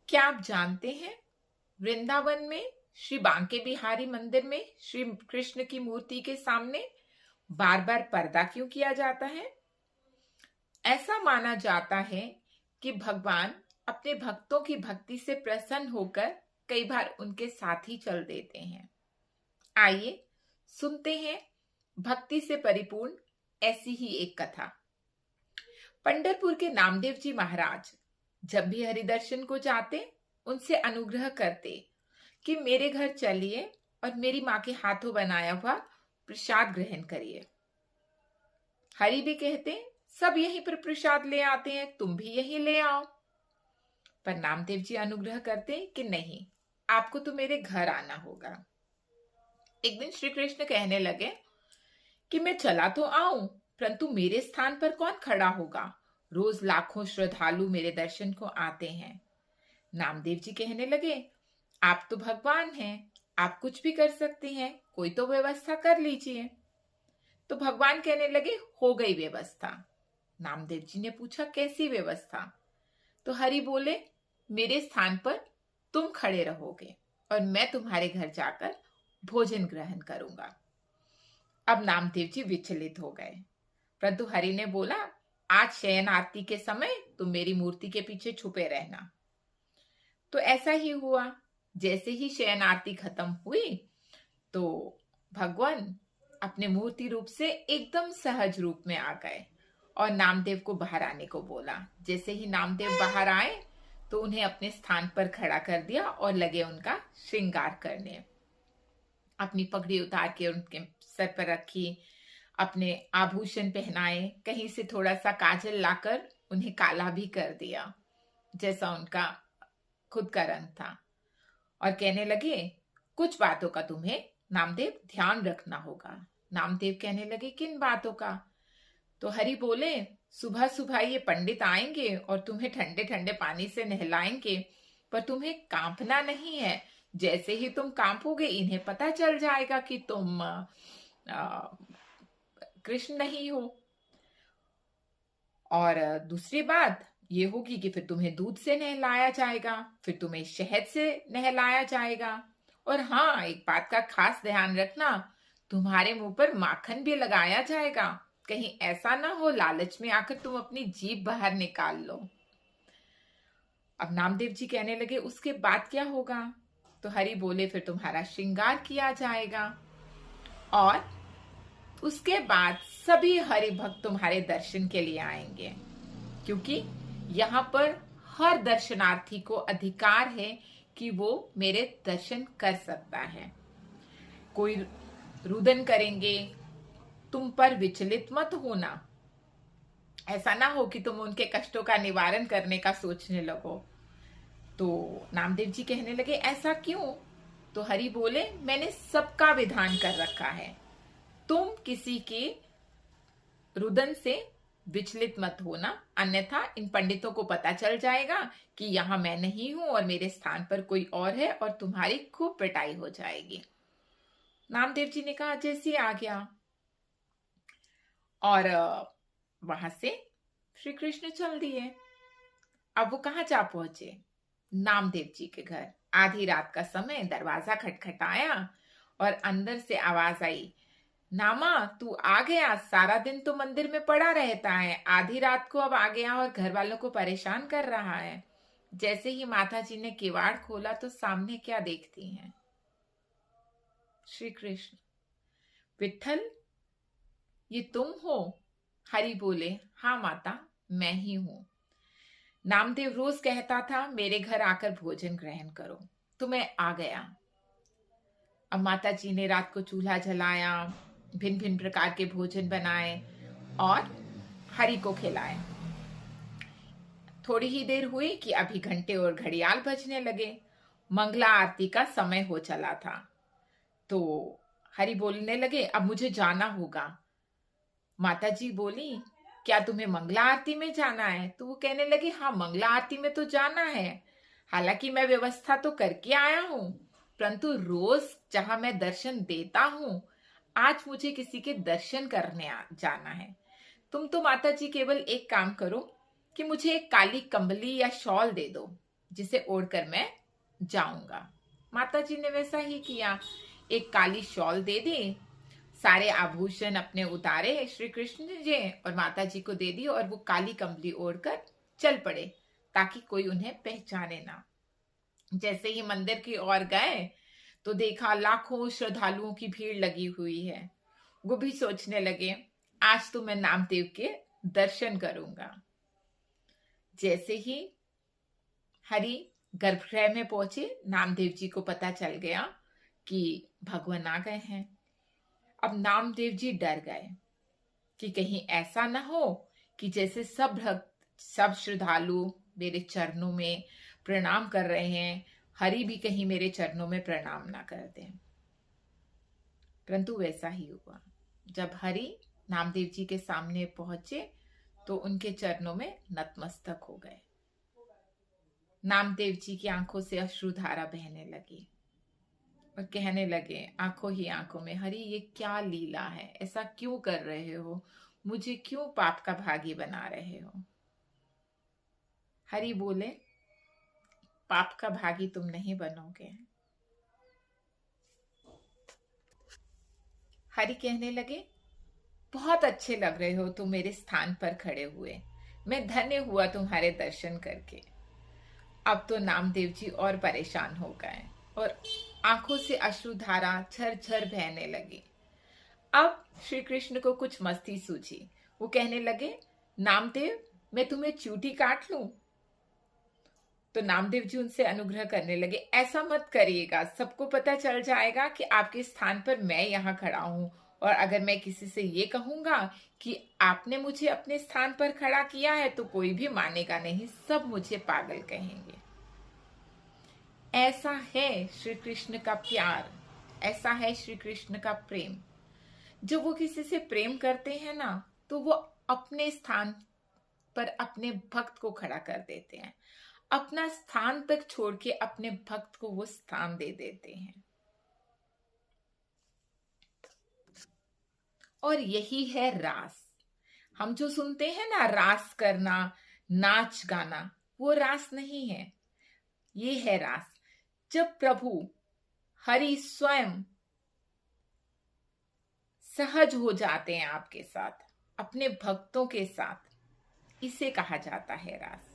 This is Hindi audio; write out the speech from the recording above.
क्या आप जानते हैं वृंदावन में श्री बांके बिहारी मंदिर में श्री कृष्ण की मूर्ति के सामने बार बार पर्दा क्यों किया जाता है? ऐसा माना जाता है कि भगवान अपने भक्तों की भक्ति से प्रसन्न होकर कई बार उनके साथ ही चल देते हैं। आइए सुनते हैं भक्ति से परिपूर्ण ऐसी ही एक कथा। पंढरपुर के नामदेव जी महाराज जब भी हरिदर्शन को जाते उनसे अनुग्रह करते कि मेरे घर चलिए और मेरी माँ के हाथों बनाया हुआ प्रसाद ग्रहण करिए। हरि भी कहते सब यहीं पर प्रसाद ले आते हैं, तुम भी यहीं ले आओ। पर नामदेव जी अनुग्रह करते कि नहीं, आपको तो मेरे घर आना होगा। एक दिन श्री कृष्ण कहने लगे कि मैं चला तो आऊं, परंतु मेरे स्थान पर कौन खड़ा होगा? रोज लाखों श्रद्धालु मेरे दर्शन को आते हैं। नामदेव जी कहने लगे आप तो भगवान हैं, आप कुछ भी कर सकते हैं, कोई तो व्यवस्था कर लीजिए। तो भगवान कहने लगे हो गई व्यवस्था। नामदेव जी ने पूछा कैसी व्यवस्था? तो हरि बोले मेरे स्थान पर तुम खड़े रहोगे और मैं तुम्हारे घर जाकर भोजन ग्रहण करूंगा। अब नामदेव जी विचलित हो गए, परंतु हरि ने बोला आज शयन आरती के समय तुम मेरी मूर्ति के पीछे छुपे रहना। तो ऐसा ही हुआ। जैसे ही शयन आरती खत्म हुई तो भगवान अपने मूर्ति रूप से एकदम सहज रूप में आ गए और नामदेव को बाहर आने को बोला। जैसे ही नामदेव बाहर आए तो उन्हें अपने स्थान पर खड़ा कर दिया और लगे उनका श्रृंगार करने। अपनी पगड़ी उतार के उनके सर पर रखी, अपने आभूषण पहनाए, कहीं से थोड़ा सा काजल लाकर उन्हें काला भी कर दिया जैसा उनका खुद का रंग था, और कहने लगे कुछ बातों का तुम्हें नामदेव ध्यान रखना होगा। नामदेव कहने लगे किन बातों का? तो हरि बोले सुबह सुबह ये पंडित आएंगे और तुम्हें ठंडे ठंडे पानी से नहलाएंगे, पर तुम्हें कांपना नहीं है। जैसे ही तुम कांपोगे इन्हें पता चल जाएगा कि तुम कृष्ण नहीं हो। और दूसरी बात ये होगी कि फिर तुम्हें दूध से नहलाया जाएगा, फिर तुम्हें शहद से नहलाया जाएगा, और हाँ एक बात का खास ध्यान रखना, तुम्हारे मुंह पर माखन भी लगाया जाएगा। कहीं ऐसा ना हो लालच में आकर तुम अपनी जीभ बाहर निकाल लो। अब नामदेव जी कहने लगे उसके बाद क्या होगा? तो हरि बोले फिर तुम्हारा श्रृंगार किया जाएगा और उसके बाद सभी हरि भक्त तुम्हारे दर्शन के लिए आएंगे, क्योंकि यहाँ पर हर दर्शनार्थी को अधिकार है कि वो मेरे दर्शन कर सकता है। कोई रुदन करेंगे, तुम पर विचलित मत होना। ऐसा ना हो कि तुम उनके कष्टों का निवारण करने का सोचने लगो। तो नामदेव जी कहने लगे ऐसा क्यों? तो हरि बोले मैंने सबका विधान कर रखा है, तुम किसी के रुदन से विचलित मत होना, अन्यथा इन पंडितों को पता चल जाएगा कि यहाँ मैं नहीं हूं और मेरे स्थान पर कोई और है और तुम्हारी खूब पिटाई हो जाएगी। नामदेव जी ने कहा जैसी आ गया। और वहां से श्री कृष्ण चल दिए। अब वो कहाँ जा पहुंचे? नामदेव जी के घर। आधी रात का समय दरवाजा खटखटाया और अंदर से आवाज आई, नामा तू आ गया, सारा दिन तो मंदिर में पड़ा रहता है, आधी रात को अब आ गया और घर वालों को परेशान कर रहा है। जैसे ही माता जी ने किवाड़ खोला तो सामने क्या देखती हैं? श्री कृष्ण। विठल ये तुम हो? हरि बोले हाँ माता मैं ही हूं। नामदेव रोज कहता था मेरे घर आकर भोजन ग्रहण करो, तो मैं आ गया। अब माता जी ने रात को चूल्हा जलाया, भिन्न भिन्न प्रकार के भोजन बनाए और हरि को खिलाए। थोड़ी ही देर हुई कि अभी घंटे और घड़ियाल बजने लगे। मंगला आरती का समय हो चला था। तो हरि बोलने लगे अब मुझे जाना होगा। माता जी बोली क्या तुम्हें मंगला आरती में जाना है? तो वो कहने लगे हाँ मंगला आरती में तो जाना है, हालांकि मैं व्यवस्था तो करके आया हूं, परंतु रोज जहां मैं दर्शन देता हूं आज मुझे किसी के दर्शन करने जाना है। तुम तो माता जी केवल एक काम करो कि मुझे एक काली कंबली या शॉल दे दो जिसे ओढ़कर मैं जाऊंगा। माता जी ने वैसा ही किया, एक काली शॉल दे दी, सारे आभूषण अपने उतारे श्री कृष्ण जी और माता जी को दे दी और वो काली कंबली ओढ़कर चल पड़े ताकि कोई उन्हें पहचाने ना। जैसे ही मंदिर की ओर गए तो देखा लाखों श्रद्धालुओं की भीड़ लगी हुई है। वो भी सोचने लगे आज तो मैं नामदेव के दर्शन करूंगा। जैसे ही हरि गर्भगृह में पहुंचे, नामदेव जी को पता चल गया कि भगवान आ गए हैं। अब नामदेव जी डर गए कि कहीं ऐसा ना हो कि जैसे सब भक्त, सब श्रद्धालु मेरे चरणों में प्रणाम कर रहे हैं, हरि भी कहीं मेरे चरणों में प्रणाम ना कर दें। परंतु वैसा ही हुआ। जब हरि नामदेव जी के सामने पहुंचे तो उनके चरणों में नतमस्तक हो गए। नामदेव जी की आंखों से अश्रुधारा बहने लगी और कहने लगे आंखों ही आंखों में, हरि ये क्या लीला है, ऐसा क्यों कर रहे हो, मुझे क्यों पाप का भागी बना रहे हो। हरि बोले पाप का भागी तुम नहीं बनोगे। हरि कहने लगे बहुत अच्छे लग रहे हो तुम मेरे स्थान पर खड़े हुए, मैं धन्य हुआ तुम्हारे दर्शन करके। अब तो नामदेव जी और परेशान हो गए और आंखों से अश्रुधारा झरझर बहने लगी। अब श्री कृष्ण को कुछ मस्ती सूझी। वो कहने लगे नामदेव मैं तुम्हें चूटी काट लूं। तो नामदेव जी उनसे अनुग्रह करने लगे ऐसा मत करिएगा, सबको पता चल जाएगा कि आपके स्थान पर मैं यहाँ खड़ा हूं, और अगर मैं किसी से ये कहूंगा कि आपने मुझे अपने स्थान पर खड़ा किया है तो कोई भी मानेगा नहीं, सब मुझे पागल कहेंगे। ऐसा है श्री कृष्ण का प्यार, ऐसा है श्री कृष्ण का प्रेम। जब वो किसी से प्रेम करते हैं ना तो वो अपने स्थान पर अपने भक्त को खड़ा कर देते हैं, अपना स्थान तक छोड़ के अपने भक्त को वो स्थान दे देते हैं। और यही है रास। हम जो सुनते हैं ना रास करना, नाच गाना, वो रास नहीं है, ये है रास। जब प्रभु हरि स्वयं सहज हो जाते हैं आपके साथ, अपने भक्तों के साथ, इसे कहा जाता है रास।